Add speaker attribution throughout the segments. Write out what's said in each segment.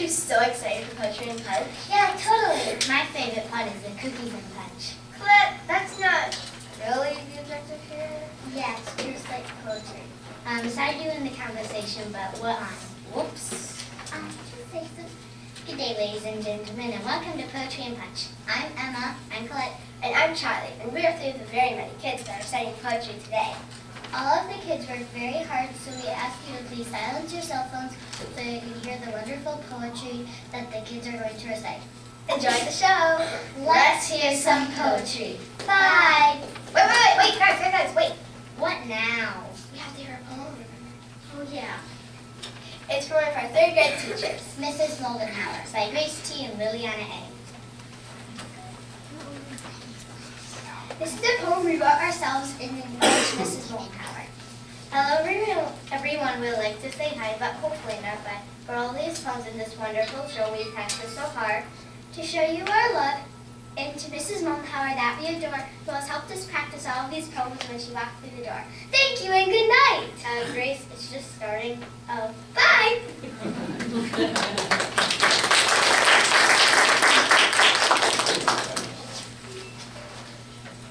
Speaker 1: you so excited for Poetry and Punch?
Speaker 2: Yeah, totally. My favorite part is the cookies and punch.
Speaker 1: Colette, that's not really the objective here.
Speaker 2: Yeah, it's just like poetry. Beside you in the conversation, but we're on.
Speaker 1: Whoops.
Speaker 2: Just say so. Good day, ladies and gentlemen, and welcome to Poetry and Punch. I'm Emma. I'm Colette.
Speaker 1: And I'm Charlie, and we are three of the very many kids that are studying poetry today.
Speaker 2: All of the kids work very hard, so we ask you to please silence your cell phones so you can hear the wonderful poetry that the kids are going to recite.
Speaker 1: Enjoy the show.
Speaker 2: Let's hear some poetry. Bye.
Speaker 1: Wait, guys, wait.
Speaker 2: What now?
Speaker 1: We have to hear a poem.
Speaker 2: Oh, yeah.
Speaker 1: It's from one of our third grade teachers.
Speaker 2: Mrs. Moldenhauer by Grace T. and Liliana A. This is a poem we wrote ourselves in English, Mrs. Moldenhauer.
Speaker 1: Hello, everyone. We'd like to say hi, but hopefully not bye. For all these poems in this wonderful show, we practiced so hard
Speaker 2: to show you our love and to Mrs. Moldenhauer that we adore, who has helped us practice all of these poems when she walked through the door. Thank you and good night.
Speaker 1: Grace, it's just starting.
Speaker 2: Bye.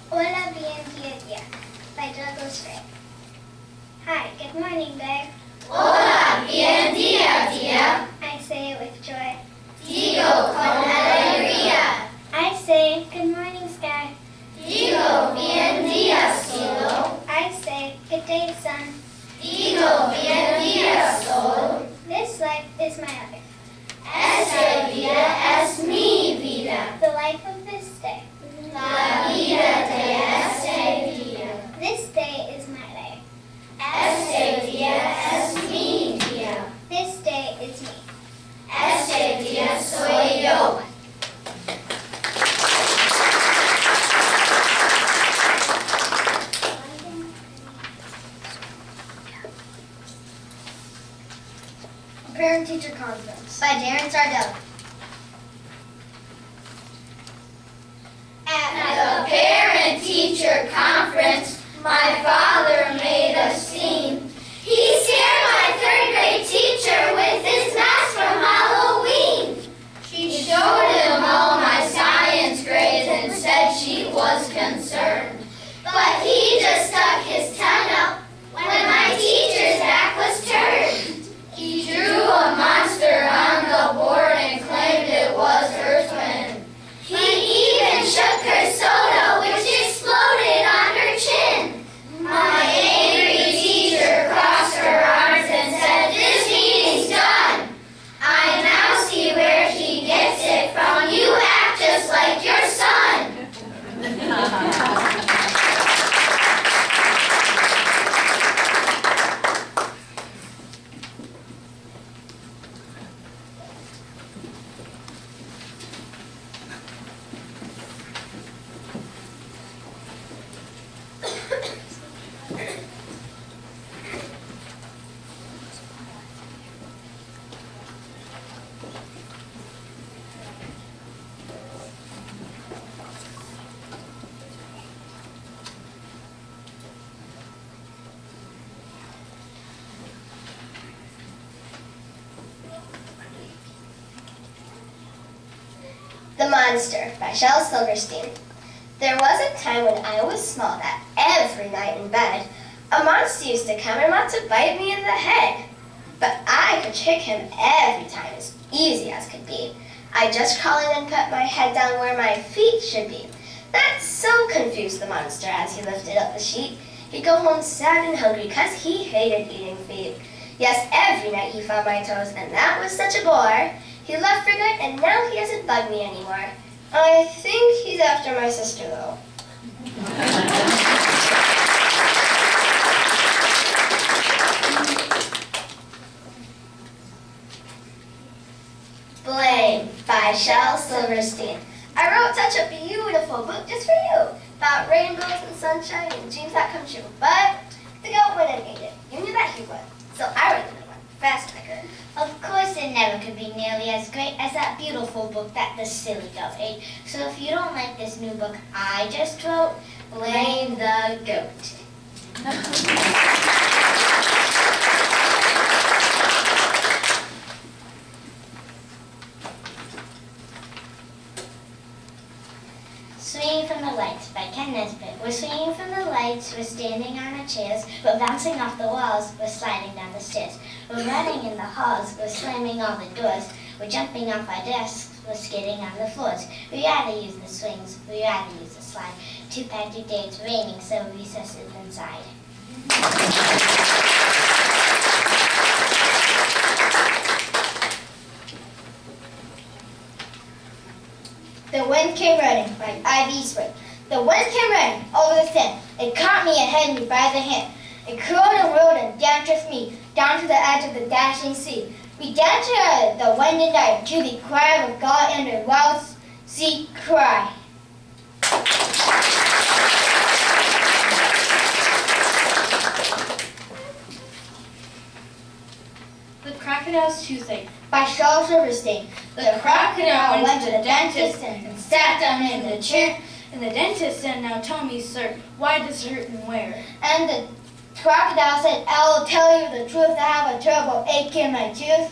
Speaker 2: Hola, bien, dia, by Douglas Ray. Hi, good morning, babe.
Speaker 3: Hola, bien dia.
Speaker 2: I say it with joy.
Speaker 3: Digo con alegría.
Speaker 2: I say, good morning, sky.
Speaker 3: Digo bien dia, cielo.
Speaker 2: I say, good day, sun.
Speaker 3: Digo bien dia, sol.
Speaker 2: This life is my life.
Speaker 3: Esta vida es mi vida.
Speaker 2: The life of this day.
Speaker 3: La vida de este día.
Speaker 2: This day is my day.
Speaker 3: Este día es mi día.
Speaker 2: This day is me.
Speaker 3: Este día soy yo.
Speaker 1: Parent-teacher conference.
Speaker 2: By Darren Sardell.
Speaker 3: At the parent-teacher conference, my father made a scene. He scared my third grade teacher with his mask from Halloween. She showed him all my science grades and said she was concerned. But he just stuck his tongue up when my teacher's back was turned. He drew a monster on the board and claimed it was her twin. He even shook her soda, which exploded on her chin. My angry teacher crossed her arms and said, "This meeting's done. I now see where he gets it from. You act just like your son."
Speaker 1: The Monster by Shel Silverstein. There was a time when I was small that every night in bed, a monster used to come and want to bite me in the head. But I could trick him every time as easy as could be. I'd just crawl in and put my head down where my feet should be. That so confused the monster as he lifted up the sheet. He'd go home sad and hungry 'cause he hated eating feet. Yes, every night he found my toes, and that was such a bore. He left for good, and now he doesn't bug me anymore. I think he's after my sister, though. Blame by Shel Silverstein. I wrote such a beautiful book just for you, about rainbows and sunshine and dreams that come true. But the goat wouldn't eat it. You knew that he would. So I wrote another one, fast I could.
Speaker 2: Of course it never could be nearly as great as that beautiful book that the silly goat ate. So if you don't like this new book I just wrote, blame the goat. standing on our chairs. We're bouncing off the walls. We're sliding down the stairs. We're running in the halls. We're slamming all the doors. We're jumping off our desks. We're skidding on the floors. We rather use the swings. We rather use the slide. Too bad today it's raining, so recess is inside.
Speaker 1: The Wind Came Running by Ivy Spring. The wind came running over the sand. It caught me and held me by the hand. It curled and whirled and danced with me down to the edge of the dashing sea. We danced to the wind and died to the cry of God and the wild sea cry.
Speaker 4: The Crocodile's Toothache
Speaker 1: By Charles Silverstein.
Speaker 4: The crocodile went to the dentist and sat down in the chair. And the dentist said, "Now tell me, sir, why does it hurt and where?"
Speaker 1: And the crocodile said, "I will tell you the truth. I have a terrible ache in my tooth."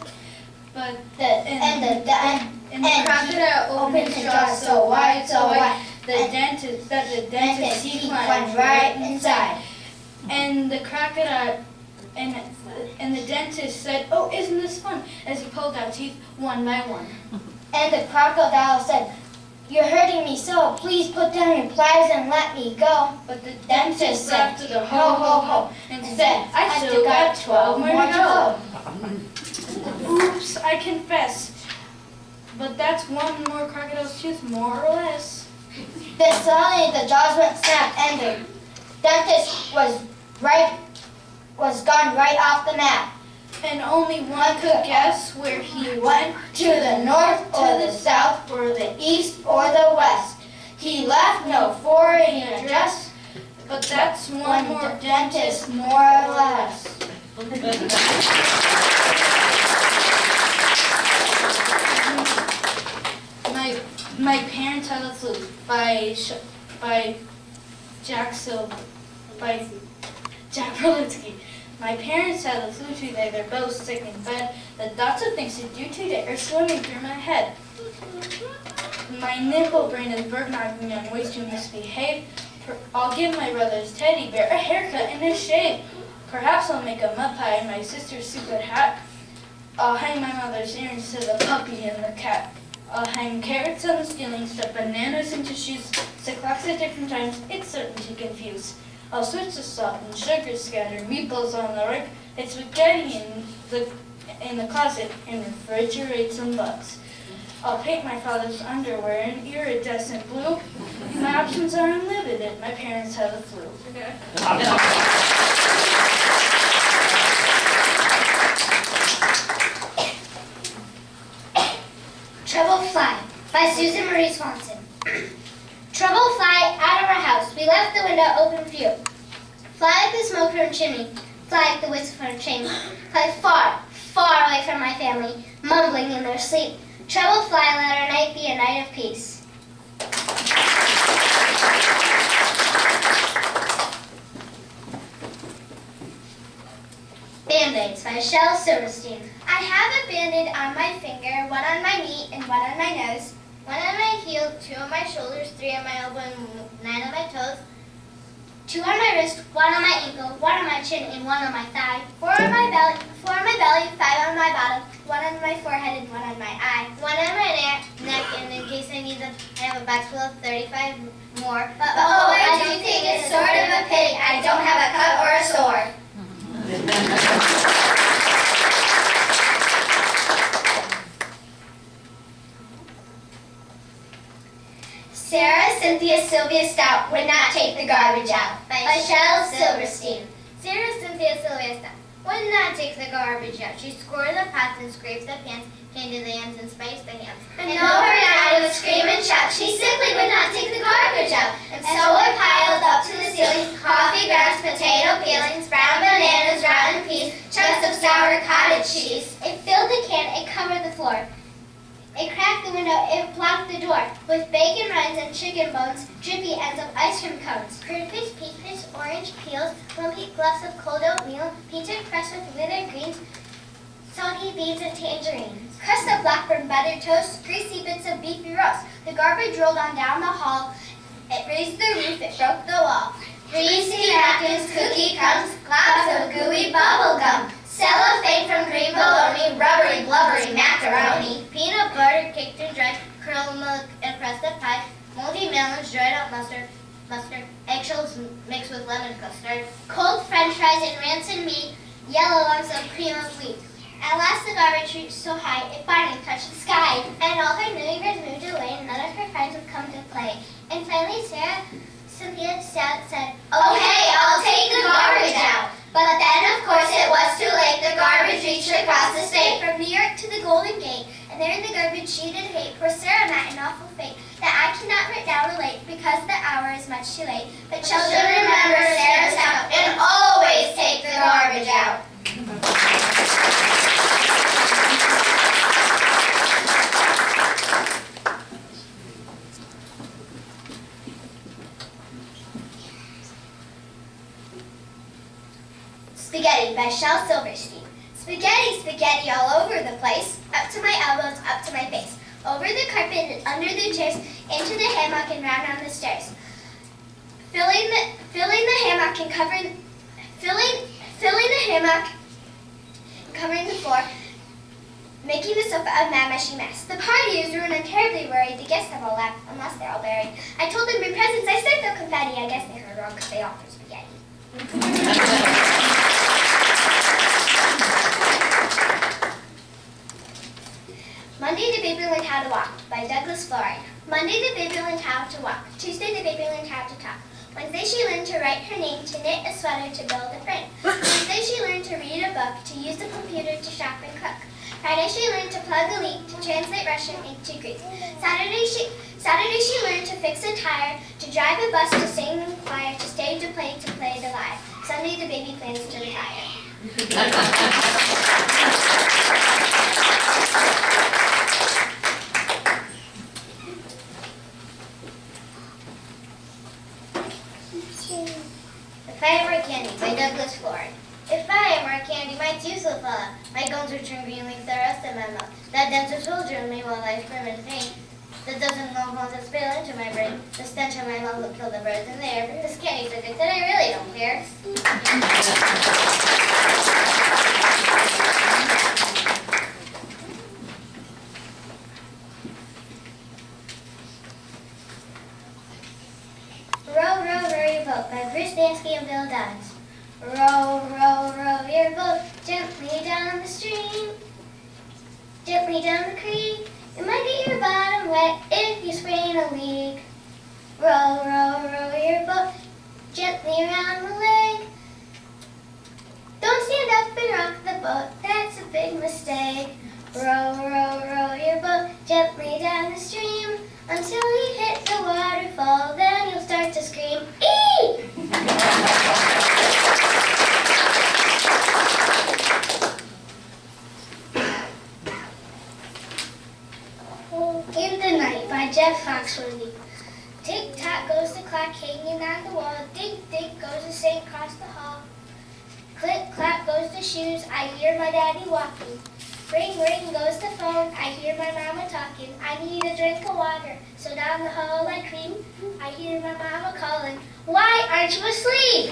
Speaker 4: But
Speaker 1: And the
Speaker 4: crocodile opened his jaw so wide, the dentist he climbed right inside. And the crocodile and the dentist said, "Oh, isn't this fun?" as he pulled out teeth one by one.
Speaker 1: And the crocodile said, "You're hurting me so. Please put down your pliers and let me go."
Speaker 4: But the dentist laughed to the ho ho ho and said, "I still got 12 more to go." Oops, I confess. But that's one more crocodile's tooth, more or less.
Speaker 1: Then suddenly the jaws went snap and the dentist was gone right off the map.
Speaker 4: And only one could guess where he went,
Speaker 1: To the north or the south or the east or the west. He left no foreign address,
Speaker 4: but that's one more dentist,
Speaker 1: more or less.
Speaker 4: My parents had a flute by Jack Berlinski. My parents had a flute today. They're both sick in bed. The thoughts of things to do today are swimming through my head. My nimble brain is bird knocking on ways to misbehave. I'll give my brother's teddy bear a haircut and a shave. Perhaps I'll make a mud pie and my sister's secret hat. I'll hang my mother's earrings to the puppy and the cat. I'll hang carrots on the ceiling, stuff bananas into shoes, set clocks at different times. It's certain to confuse. I'll switch the salt and sugar scatter, meatballs on the rack, and spaghetti in the closet, and refrigerate some bugs. I'll paint my father's underwear in iridescent blue. My options are unlimited. My parents have the flu.
Speaker 2: Trouble Fly by Susan Marie Swanson. Trouble fly out of our house. We left the window open for you. Fly like the smoke from a chimney. Fly like the whistle from a train. Fly far, far away from my family, mumbling in their sleep. Trouble fly, let our night be a night of peace. Band-Aids by Shel Silverstein. I have a Band-Aid on my finger, one on my knee and one on my nose, one on my heel, 2 on my shoulders, 3 on my elbow, and 9 on my toes, 2 on my wrist, 1 on my ankle, 1 on my chin, and 1 on my thigh, 4 on my belly, 5 on my bottom, 1 on my forehead, and 1 on my eye, 1 on my neck, and in case I need them, I have a box full of 35 more. But oh, I do think it's sort of a pity I don't have a cut or a sore. Sarah Cynthia Sylvia Stout would not take the garbage out by Shel Silverstein. Sarah Cynthia Sylvia Stout would not take the garbage out. She scoured the pots and scraped the pans, cleaned the hands and spiced the hands. And though her dad would scream and shout, she simply would not take the garbage out. And so it piled up to the ceiling, coffee grounds, potato peelings, brown bananas, rotten peas, chunks of sour cottage cheese. It filled the can, it covered the floor. It cracked the window, it blocked the door, with bacon rinds and chicken bones, drippy ends of ice cream cones, curd fish, peach fish, orange peels, lumpy gloves of cold oatmeal, peanut crust with withered greens, salty beans and tangerines, crust of blackburn buttered toast, greasy bits of beefy roast. The garbage rolled on down the hall, it raised the roof, it broke the wall.
Speaker 3: Greasy napkins, cookie crumbs, globs of gooey bubble gum, cellophane from green bologna, rubbery, blubbery macaroni,
Speaker 2: Peanut butter caked and dried, curled milk and crusted pie, moldy melons, dried out mustard, eggshells mixed with lemon custard,
Speaker 3: cold french fries and rancid meat,
Speaker 2: yellow lumps of cream of wheat.
Speaker 3: At last the garbage reached so high, it finally touched the sky.
Speaker 2: And all her neighbors moved away, and none of her friends would come to play.
Speaker 3: And finally Cynthia said,
Speaker 1: Oh hey, I'll take the garbage out.
Speaker 3: But then of course it was too late, the garbage reached across the state.
Speaker 2: From New York to the Golden Gate, and there in the garbage she did hate. Poor Sarah met an awful fate that I cannot write down or relate, because the hour is much too late. But
Speaker 3: Children, remember Sarah's town and always take the garbage out.
Speaker 1: Spaghetti by Shel Silverstein. Spaghetti, spaghetti all over the place, up to my elbows, up to my face, over the carpet and under the chairs, into the hammock and round on the stairs. Filling the hammock and covering the floor, making the sofa a mad-mushy mess. The party is ruined and terribly worried. The guests have all left, unless they're all buried. I told them bring presents. I said no confetti. I guess they heard wrong because they offered spaghetti. Monday the baby learned how to walk by Douglas Florey. Monday the baby learned how to walk. Tuesday the baby learned how to talk. Wednesday she learned to write her name, to knit a sweater, to build a frame. Thursday she learned to read a book, to use the computer, to shop and cook. Friday she learned to plug a leak, to translate Russian into Greek. Saturday she learned to fix a tire, to drive a bus, to sing in the choir, to stage a play, to play the lyre. Sunday the baby plans to retire.
Speaker 2: If I Ever Candy by Douglas Florey. If I ever candy, my teeth will fall out. My gums will turn green like the rest of my mouth. That denser soldier in me while I scream in pain. That doesn't know how to spill into my brain. The stench of my mouth will kill the birds in the air. But this candy's so good that I really don't care. Row, row, row your boat by Bruce Dansky and Bill Dodds. Row, row, row your boat gently down the stream, gently down the creek. It might get your bottom wet if you sprain a leak. Row, row, row your boat gently around the lake. Don't stand up and rock the boat, that's a big mistake. Row, row, row your boat gently down the stream until you hit the waterfall, then you'll start to scream, "Ee!" In the Night by Jeff Foxworthy. Tick-tock goes the clock hanging on the wall. Dink-dink goes the saint across the hall. Click-clack goes the shoes. I hear my daddy walking. Ring-ring goes the phone. I hear my mama talking. I need a drink of water. So down the hall I cream. I hear my mama calling. Why aren't you asleep?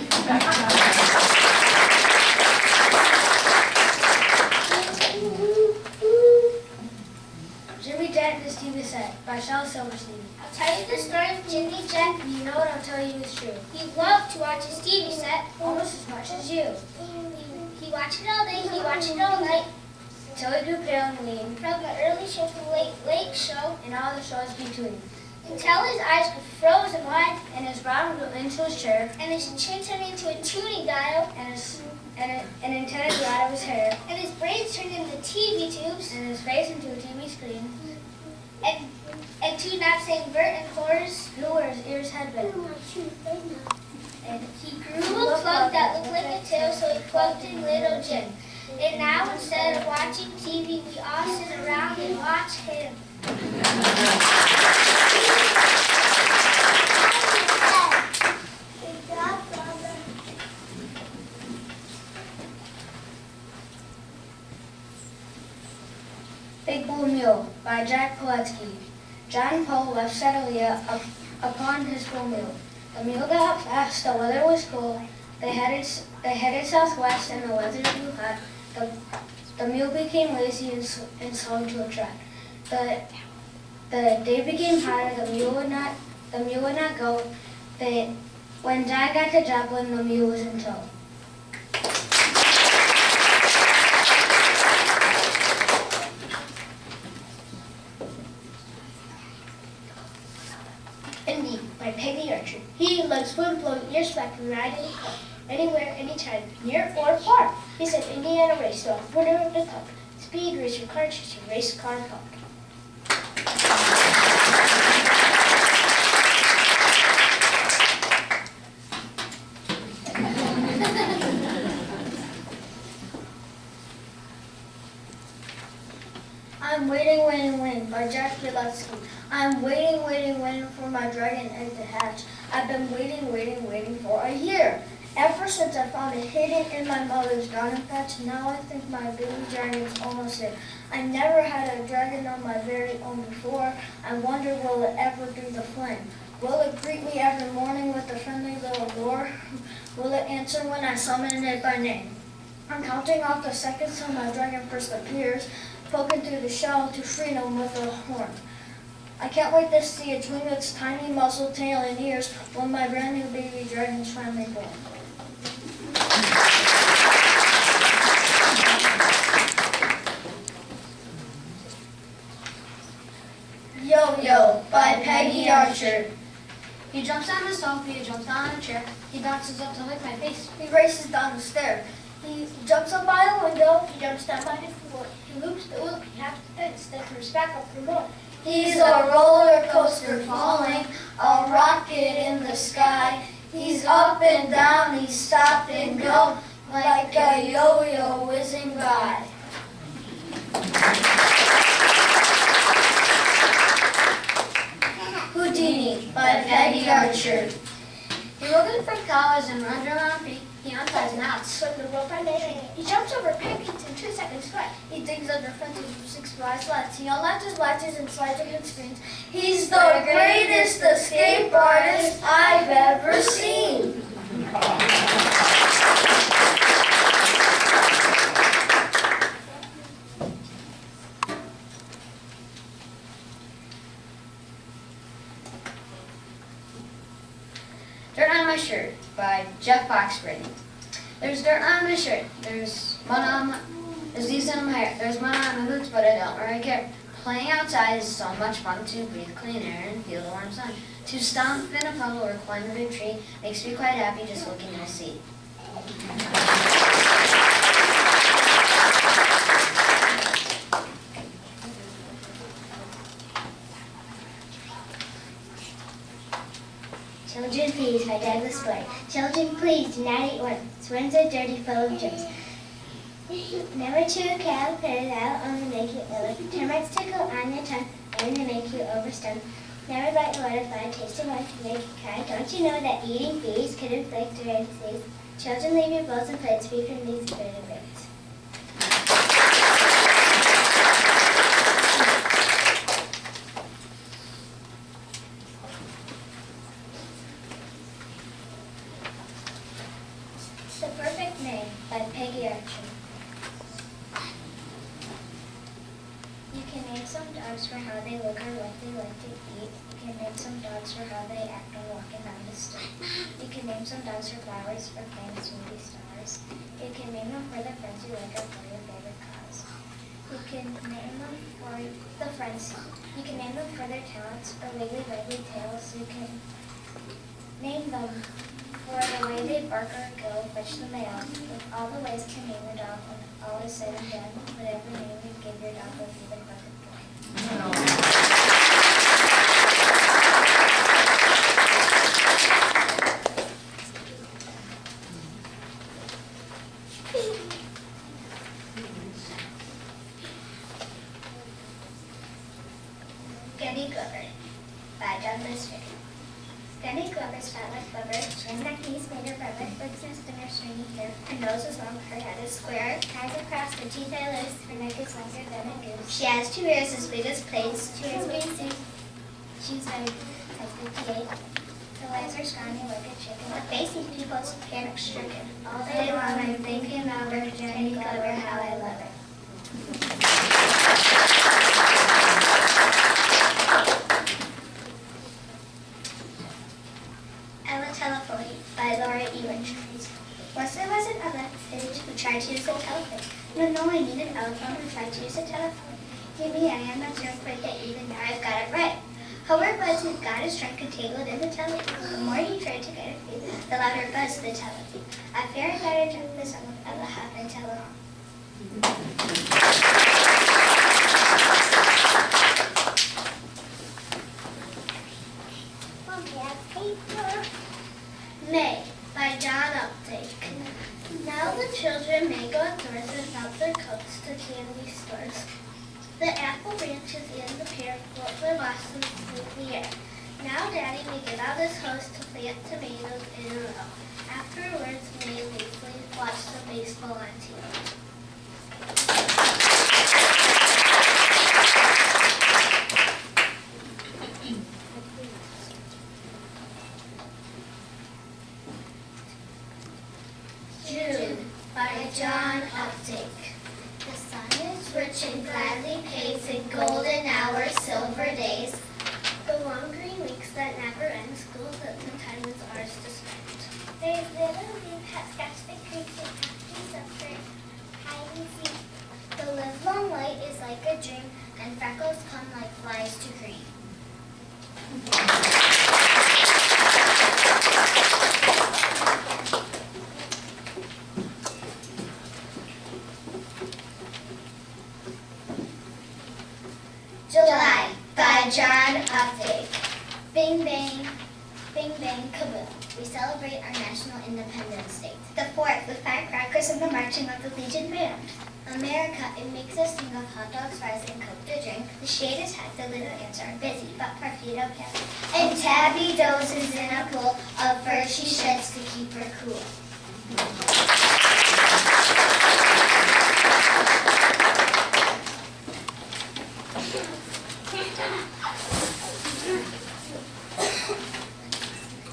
Speaker 4: Jimmy Jet and the TV Set by Shel Silverstein.
Speaker 2: I'll tell you the story of Jimmy Jet.
Speaker 4: You know what I'll tell you is true.
Speaker 2: He loved to watch his TV set.
Speaker 4: Almost as much as you.
Speaker 2: He watched it all day, he watched it all night.
Speaker 4: Until he grew pale and lean.
Speaker 2: From the early show to the late show.
Speaker 4: And all the shows between.
Speaker 2: Until his eyes were frozen wide.
Speaker 4: And his brown grew into his chair.
Speaker 2: And his chin turned into a tuning dial.
Speaker 4: And an antenna grew out of his hair.
Speaker 2: And his brains turned into TV tubes.
Speaker 4: And his face into a TV screen.
Speaker 2: And two knobs saying Bert and Horace
Speaker 4: Knew where his ears had been.
Speaker 2: And he grew a plug that looked like a tail, so he plugged in little Jim. And now instead of watching TV, we all sit around and watch him.
Speaker 4: Big Bull Mule by Jack Poletsky. John Paul left steadily upon his full mule.
Speaker 5: The mule got up fast, the weather was cool. They headed southwest and the weather grew hot. The mule became lazy and slowed to a trot. The day became hotter, the mule would not go. When Dad got to Joplin, the mule was in tow.
Speaker 2: Indeed, by Peggy Archer. He loves food, blowing ears back and riding anywhere, anytime, near or far. He's an Indiana race dog, winner of the cup. Speed racer car chasing race car cup.
Speaker 5: I'm waiting by Jack Pilatsky. I'm waiting for my dragon egg to hatch. I've been waiting for a year. Ever since I found it hidden in my mother's garden patch, now I think my baby dragon's almost here. I never had a dragon on my very own before. I wonder, will it ever do the flame? Will it greet me every morning with a friendly little roar? Will it answer when I summon it by name? I'm counting off the seconds till my dragon first appears, poking through the shell to freedom with a horn. I can't wait to see it swing its tiny muzzle, tail, and ears when my brand new baby dragon's finally born. Yo-Yo by Peggy Archer.
Speaker 2: He jumps on the sofa, he jumps on a chair, he bounces up to lick my face.
Speaker 5: He races down the stair. He jumps up by a window. He jumps down by the floor.
Speaker 2: He loops the loop, he has to fence, then comes back up for more.
Speaker 5: He's a roller coaster falling, a rocket in the sky. He's up and down, he's stop and go, like a yo-yo whizzing by. Houdini by Peggy Archer.
Speaker 2: He looking for collars and runs around feet. He unties knots.
Speaker 5: From the rope I made, he jumps over pancakes in 2 seconds flat. He digs under fences with 6 fly slats. He unlatches latches and slides against screens. He's the greatest escape artist I've ever seen.
Speaker 2: Dirt on My Shirt by Jeff Foxworthy. There's dirt on my shirt, there's leaves in my hair, there's mud on my boots, but I don't really care. Playing outside is so much fun, to breathe clean air and feel the warm sun. To stomp in a puddle or climb a big tree makes me quite happy just looking to see.
Speaker 1: Children, please, by Douglas Boyd. Children, please, do not eat worms. Worms are dirty, full of germs. Never chew a caterpillar, that'll only make you ill. Termites tickle on your tongue, and they make you overstung. Never bite a butterfly, tasting one to make you cry. Don't you know that eating bees could inflict a rare disease? Children, leave your bowls and plates free from these vertebrates. The Perfect Name by Peggy Archer. You can name some dogs for how they look or what they like to eat. You can name some dogs for how they act when walking down the street. You can name some dogs for flowers or planets, movie stars. You can name them for the friends you like or for your favorite cause. You can name them for the friends. You can name them for their talents or wiggly tails. You can name them for the way they bark or go fetch the mail. With all the ways to name a dog, when all is said and done, whatever name you give your dog will be the perfect one. Getty Glover by Douglas Fair. Getty Glover's fat like blubber, chin like knees made of rubber, bird's nest in her stringy hair, her nose is long, her head is square, eyes are crossed, her teeth are loose, her neck is longer than a goose. She has 2 ears as big as plates, 2 ears green suit, she's very size 58.
Speaker 2: The lights are shining like a chicken. The facing people's panic stricken. All day long I'm thinking about her, Jenny Glover, how I love her. Ella Telephone by Laura E. Richards. Once there was an Ella who tried to use a telephone. No, I need an elephone who tried to use a telephone. Give me, I am not sure quite that even now I've got it right. However, buzz who got his trunk entangled in the telephone. The more he tried to get it free, the louder buzzed the telephone. A fairy better jump the song of Ella happened telephone. May by John Updike. Now the children may go outdoors without their coats to candy stores. The apple branches and the pear float their blossoms through the air. Now Daddy may get out his hose to plant tomatoes in a row. Afterwards, May lazily watch the baseball on TV. June by John Updike. The sun is rich and gladly pays in golden hours, silver days. The long green weeks that never end, school's up and time is ours to spend. There's little blue pet scratch the creeks and actors up for hide and seek. The livelong light is like a dream, and freckles come like flies to cream. July by John Updike. Bing bang, kaboom. We celebrate our national independence day. The 4th with firecrackers and the marching of the Legion Band. America, it makes us think of hot dogs, fries, and Coke to drink. The shade is hot, the little ants are busy, but Parfito can. And Tabby dozes in a pool of fur she sheds to keep her cool.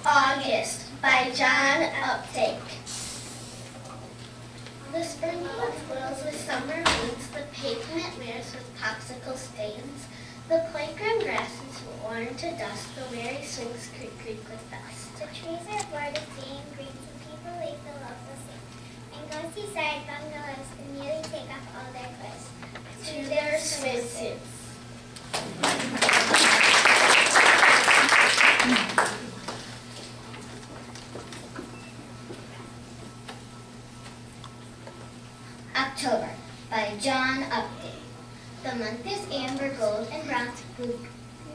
Speaker 2: August by John Updike. The spring swirls with summer rains, the pavement wears with popsicle stains. The playground grass is worn to dust, the weary swings creak with dust. The trees are bored of seeing green, and people leave the local scene and go seaside bungalows and nearly take off all their clothes to their swimsuits. October by John Updike. The month is amber, gold, and brown.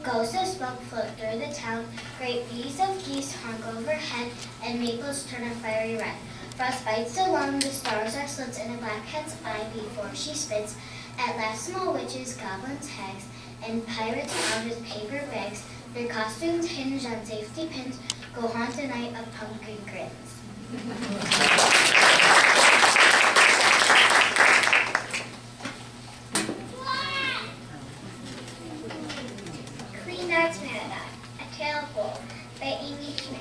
Speaker 2: Ghosts of smoke float through the town. Great bees of geese honk overhead, and maples turn a fiery red. Frost bites along, the stars are slits in a black cat's eye before she spits. At last small witches, goblins, hags, and pirates armed with paper bags, their costumes hinged on safety pins, go haunt a night of pumpkin grins. A Tale of Wool by Amy Schmidt.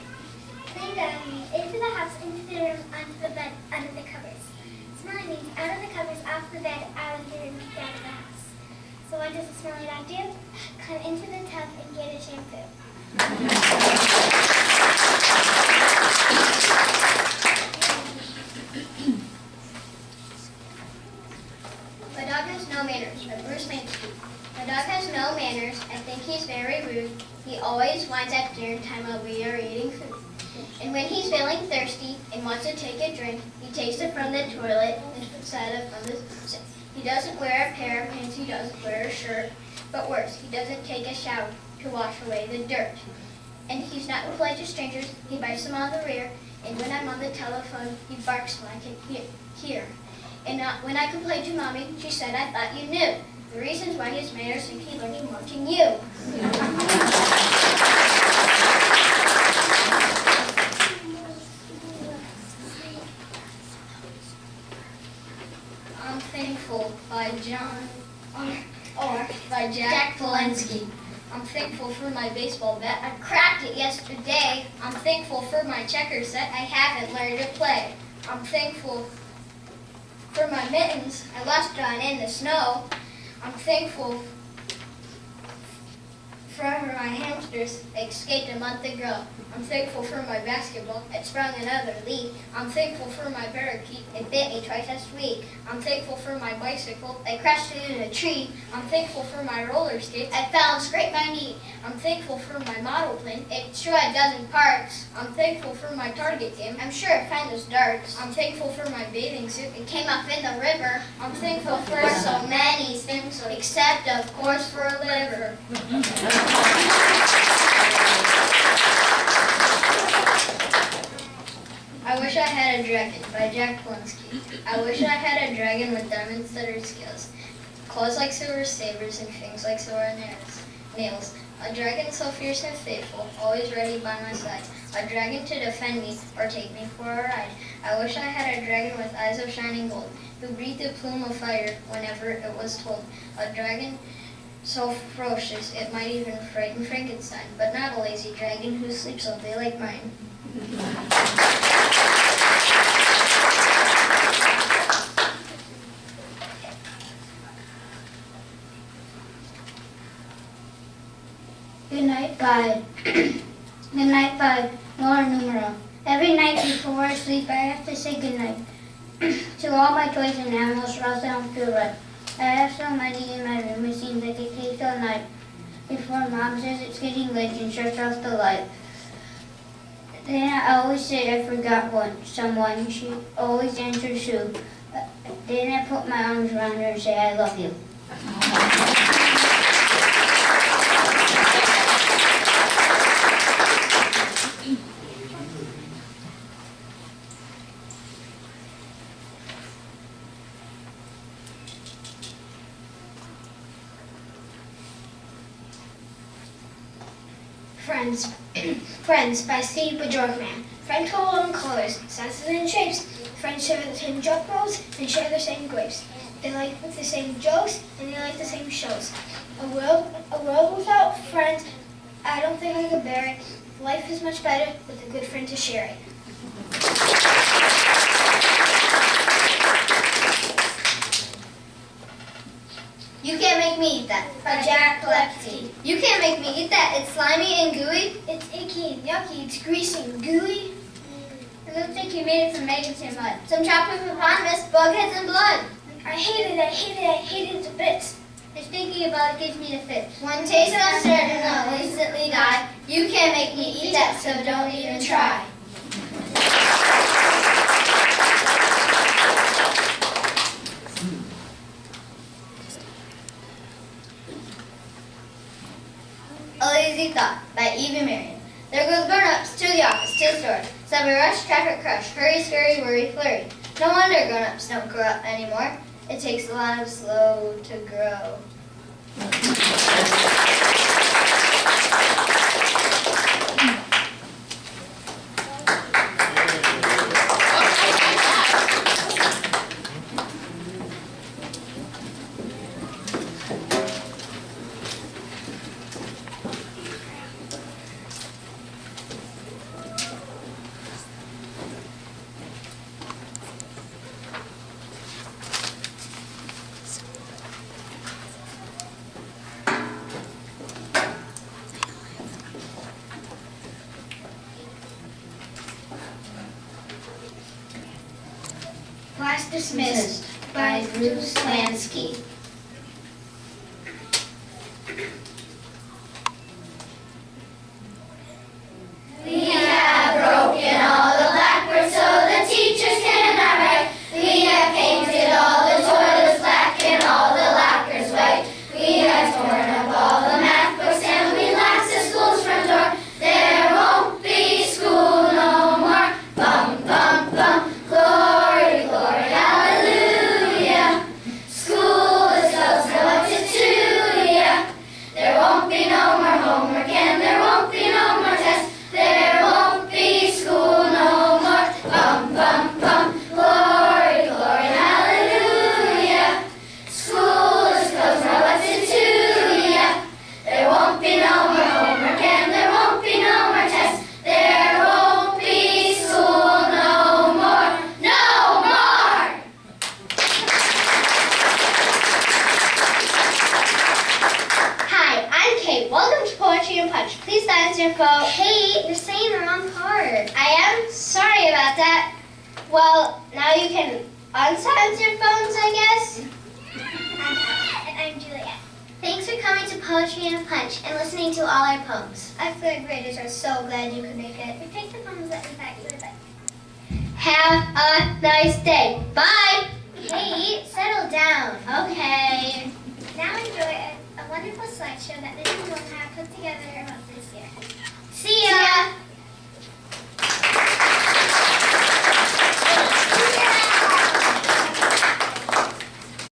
Speaker 2: Clean down means into the house, into the room, onto the bed, under the covers. Smelly means out of the covers, off the bed, out of the room, out of the house. So what does a smelly dog do? Come into the tub and get a shampoo. My dog has no manners, by Bruce Lansky. My dog has no manners. I think he's very rude. He always whines at dinner time while we are eating food. And when he's feeling thirsty and wants to take a drink, he takes it from the toilet instead of from the sink. He doesn't wear a pair of pants, he doesn't wear a shirt. But worse, he doesn't take a shower to wash away the dirt. And he's not polite to strangers, he bites them on the rear. And when I'm on the telephone, he barks so I can hear. And when I complained to Mommy, she said, I thought you knew. The reasons why his manners think he learned from watching you. I'm Thankful by John, or by Jack Polensky. I'm thankful for my baseball bat. I cracked it yesterday. I'm thankful for my checker set. I haven't learned to play. I'm thankful for my mittens. I lost one in the snow. I'm thankful for my hamsters. They escaped a month ago. I'm thankful for my basketball. It sprung another leak. I'm thankful for my parakeet. It bit me twice last week. I'm thankful for my bicycle. I crashed into a tree. I'm thankful for my roller skates. I fell and scraped my knee. I'm thankful for my model plane. It threw a dozen parts. I'm thankful for my target game. I'm sure it found those darts. I'm thankful for my bathing suit. It came up in the river. I'm thankful for so many things, except of course for a liver. I wish I had a dragon by Jack Polinsky. I wish I had a dragon with diamond-studded scales, claws like silver sabers and fangs like silver nails. A dragon so fierce and faithful, always ready by my side. A dragon to defend me or take me for a ride. I wish I had a dragon with eyes of shining gold, who breathed a plume of fire whenever it was told. A dragon so ferocious it might even frighten Frankenstein, but not a lazy dragon who sleeps all day like mine. Good night, bye. Good night, bye. Nora numero. Every night before I sleep, I have to say good night to all my toys and animals, or else I don't feel right. I have so many in my room, it seems like it takes all night. Before Mom says it's getting late and shuts off the light. Then I always say I forgot someone. She always answers Sue. Then I put my arms around her and say I love you.
Speaker 5: Friends by Steve Bajorkman. Friends come in colors, sizes, and shapes. Friends share the same joke rolls and share the same grapes. They like the same jokes and they like the same shows. A world without friends, I don't think I could bear it. Life is much better with a good friend to share it.
Speaker 1: You can't make me eat that.
Speaker 5: By Jack Lepke.
Speaker 1: You can't make me eat that. It's slimy and gooey.
Speaker 5: It's icky and yucky, it's greasy and gooey.
Speaker 2: It looks like you made it from eggs and mud.
Speaker 1: Some chopped hippopotamus, bugheads, and blood.
Speaker 5: I hate it to bits.
Speaker 2: Just thinking about it gives me the fits.
Speaker 1: One taste uncertain, I'll instantly die. You can't make me eat that, so don't even try. A Lazy Thought by Eva Marion. There goes grown-ups to the office, to the store. Subway rush, traffic crush, hurry, scurry, worry, flurry. No wonder grown-ups don't grow up anymore. It takes a lot of slow to grow.
Speaker 5: Class Dismissed by Bruce Lansky.
Speaker 3: We have broken all the blackboards so the teachers cannot write. We have painted all the toilets black and all the lockers white. We have torn up all the math books and we locked the school's front door. There won't be school no more. Bum, bum, bum. Glory, glory, hallelujah. School
Speaker 1: your phone.
Speaker 2: Kate, you're saying the wrong part.
Speaker 1: I am sorry about that. Well, now you can unsilence your phones, I guess.
Speaker 2: And I'm Juliet. Thanks for coming to Poetry and a Punch and listening to all our poems.
Speaker 1: Our third graders are so glad you could make it.
Speaker 2: We picked the poems that we thought you would like.
Speaker 1: Have a nice day. Bye.
Speaker 2: Kate, settle down.
Speaker 1: Okay.
Speaker 2: Now enjoy a wonderful slideshow that Mrs. Moldenhauer put together about this year.
Speaker 1: See ya.